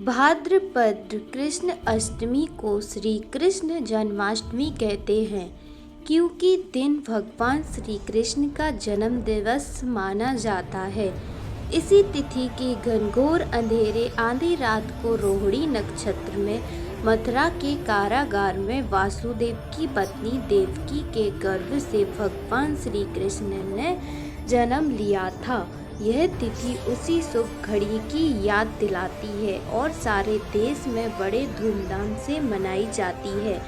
भाद्रपद कृष्ण अष्टमी को श्री कृष्ण जन्माष्टमी कहते हैं, क्योंकि दिन भगवान श्री कृष्ण का जन्म दिवस माना जाता है। इसी तिथि के घनघोर अंधेरे आधी रात को रोहिणी नक्षत्र में मथुरा के कारागार में वासुदेव की पत्नी देवकी के गर्भ से भगवान श्री कृष्ण ने जन्म लिया था। यह तिथि उसी शुभ घड़ी की याद दिलाती है और सारे देश में बड़े धूमधाम से मनाई जाती है।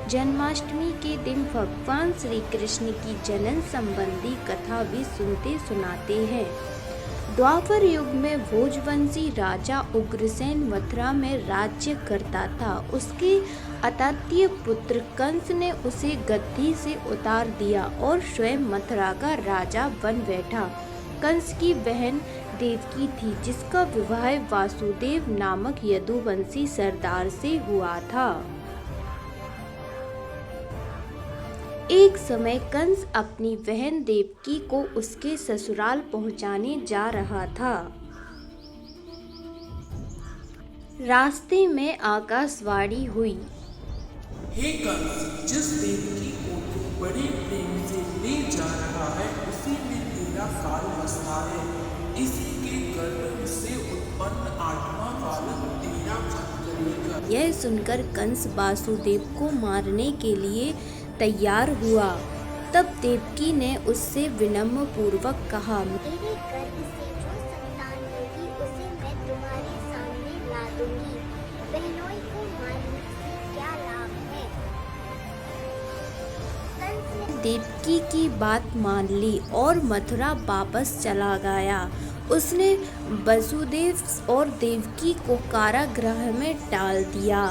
जन्माष्टमी के दिन भगवान श्री कृष्ण की जनन संबंधी कथा भी सुनते सुनाते हैं। द्वापर युग में भोजवंशी राजा उग्रसेन मथुरा में राज्य करता था। उसके अतात्य पुत्र कंस ने उसे गद्दी से उतार दिया और स्वयं मथुरा का राजा बन बैठा। कंस की बहन देवकी थी, जिसका विवाह वासुदेव नामक यदुवंशी सरदार से हुआ था। एक समय कंस अपनी बहन देवकी को उसके ससुराल पहुंचाने जा रहा था। रास्ते में आकाशवाणी हुई, हे कंस, जिस देवकी को तू बड़े प्रेम से ले जा रहा है, उसी में तेरा काल बसता है। इसी के गर्भ से उत्पन्न आठवां बालक तेरा वध करेगा। यह सुनकर कंस वासुदेव को मारने के लिए तैयार हुआ। तब देवकी ने उससे विनम्र पूर्वक कहा, मेरे गर्भ से जो संतान होगी उसे मैं तुम्हारे सामने ला दूंगी। बहनोई को मारने से क्या लाभ है? कंस ने देवकी की बात मान ली और मथुरा वापस चला गया। उसने वसुदेव और देवकी को कारागृह में डाल दिया।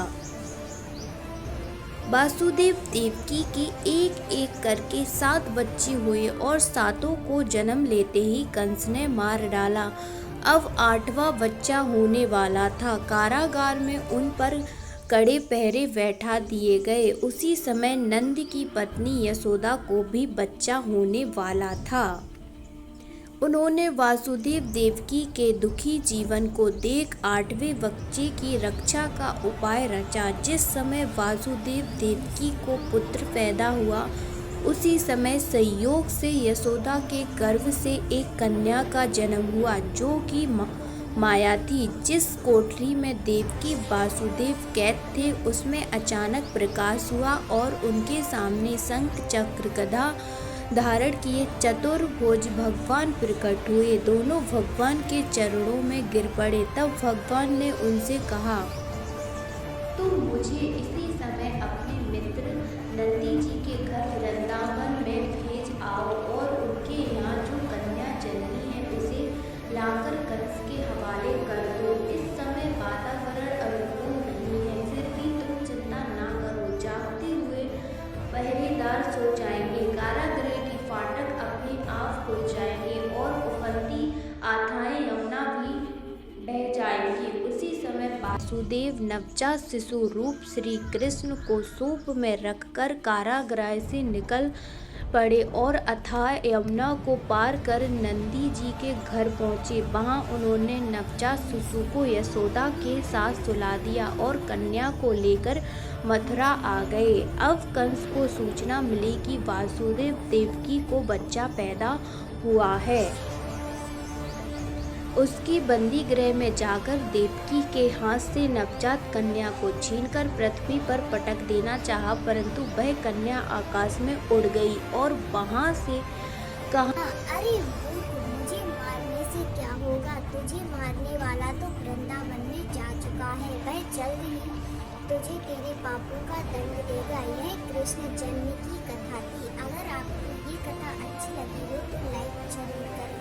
वासुदेव देवकी की एक एक करके 7 बच्चे हुए और सातों को जन्म लेते ही कंस ने मार डाला। अब 8वां बच्चा होने वाला था। कारागार में उन पर कड़े पहरे बैठा दिए गए। उसी समय नंद की पत्नी यशोदा को भी बच्चा होने वाला था। उन्होंने वासुदेव देवकी के दुखी जीवन को देख 8वें बच्चे की रक्षा का उपाय रचा। जिस समय वासुदेव देवकी को पुत्र पैदा हुआ, उसी समय संयोग से यशोदा के गर्भ से एक कन्या का जन्म हुआ, जो कि माया थी। जिस कोठरी में देवकी वासुदेव कैद थे, उसमें अचानक प्रकाश हुआ और उनके सामने शंख चक्र गदा धारण किए चतुर्भुज भगवान प्रकट हुए। दोनों भगवान के चरणों में गिर पड़े। तब भगवान ने उनसे कहा, तुम मुझे इसी समय अपने मित्र नंदी जी के घर वृंदावन में भेज आओ और उनके यहाँ जो कन्या जन्मी है उसे लाकर कंस के हवाले कर दो। इस समय वातावरण अनुकूल नहीं है, फिर भी तुम चिंता ना करो। जागते हुए पहरेदार सो जाएंगे, कारागृह की फाटक अपने आप खुल जाएंगे और उफलती अथाह यमुना भी बह जाएंगी। उसी समय वासुदेव नवजात शिशु रूप श्री कृष्ण को सूप में रखकर कारागृह से निकल पड़े और अथाह यमुना को पार कर नंदी जी के घर पहुँचे। वहाँ उन्होंने नवजात शिशु को यशोदा के साथ सुला दिया और कन्या को लेकर मथुरा आ गए। अब कंस को सूचना मिली कि वासुदेव देवकी को बच्चा पैदा हुआ है। उसकी बंदी गृह में जाकर देवकी के हाथ से नवजात कन्या को छीनकर पृथ्वी पर पटक देना चाहा, परंतु वह कन्या आकाश में उड़ गई और वहां से कहा, अरे मूर्ख, मुझे मारने से क्या होगा? तुझे मारने वाला तो वृंदावन में जा चुका है। वह जल्द ही तुझे तेरे पापों का दंड देगा। यह कृष्ण जन्म की कथा थी। अगर आपको ये कथा अच्छी लगी हो तो लाइक जरूर करें।